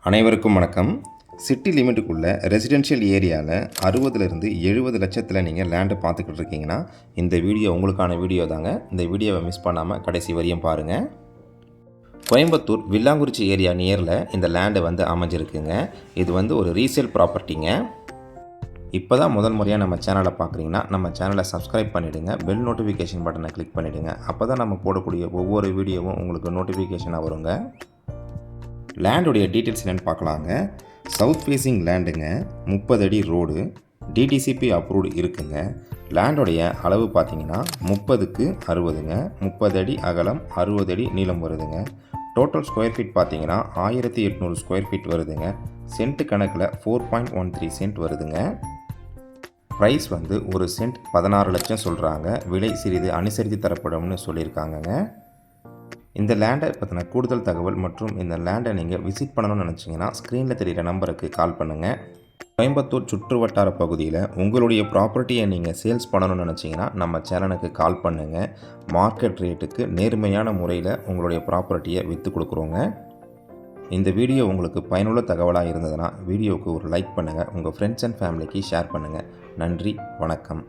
அனைவருக்கும் வணக்கம். City லிமிட்டுக்குள்ளே residential ஏரியாவில் 60லேருந்து 70 லட்சத்தில் நீங்கள் லேண்டு பார்த்துக்கிட்டு இருக்கீங்கன்னா இந்த வீடியோ உங்களுக்கான வீடியோ தாங்க. இந்த வீடியோவை மிஸ் பண்ணாமல் கடைசி வரையும் பாருங்கள். கோயம்புத்தூர் வில்லாங்குறிச்சி ஏரியா நியரில் இந்த லேண்டு அமைஞ்சிருக்குங்க. இது ஒரு ரீசேல் ப்ராப்பர்ட்டிங்க. இப்போ தான் முதல் முறையாக நம்ம சேனலை பார்க்குறீங்கன்னா நம்ம சேனலை சப்ஸ்கிரைப் பண்ணிவிடுங்க. பெல் நோட்டிஃபிகேஷன் பட்டனை கிளிக் பண்ணிவிடுங்க. அப்போ தான் நம்ம போடக்கூடிய ஒவ்வொரு வீடியோவும் உங்களுக்கு நோட்டிஃபிகேஷனாக வருங்க. லேண்டுடைய டீட்டெயில்ஸ் என்னென்னு பார்க்கலாங்க. சவுத் ஃபேஸிங் லேண்டுங்க, 30 அடி ரோடு, டிடிசிபி அப்ரூவ்டு இருக்குங்க. லேண்டுடைய அளவு பார்த்தீங்கன்னா 30க்கு 60ங்க, 30 அடி அகலம், 60 அடி நீளம் வருதுங்க. டோட்டல் ஸ்கொயர் ஃபீட் பார்த்தீங்கன்னா 1800 ஸ்கொயர் ஃபீட் வருதுங்க. சென்ட் கணக்கில் 4.13 சென்ட் வருதுங்க. ப்ரைஸ் ஒரு சென்ட் 16 லட்சம் சொல்கிறாங்க. விலை சிறிது அனுசரித்து தரப்படும்னு சொல்லியிருக்காங்கங்க. இந்த லேண்டை பற்றின கூடுதல் தகவல் மற்றும் இந்த லேண்டை நீங்கள் விசிட் பண்ணணும்னு நினச்சிங்கன்னா ஸ்க்ரீனில் தெரிகிற நம்பருக்கு கால் பண்ணுங்கள். கோயம்புத்தூர் சுற்று வட்டார பகுதியில் உங்களுடைய ப்ராப்பர்ட்டியை நீங்கள் சேல்ஸ் பண்ணணும்னு நினச்சிங்கன்னா நம்ம சேனலுக்கு கால் பண்ணுங்கள். மார்க்கெட் ரேட்டுக்கு நேர்மையான முறையில் உங்களுடைய ப்ராப்பர்ட்டியை விற்று கொடுக்குறோங்க. இந்த வீடியோ உங்களுக்கு பயனுள்ள தகவலாக இருந்ததுன்னா வீடியோவுக்கு ஒரு லைக் பண்ணுங்கள். உங்கள் ஃப்ரெண்ட்ஸ் அண்ட் ஃபேமிலிக்கு ஷேர் பண்ணுங்கள். நன்றி, வணக்கம்.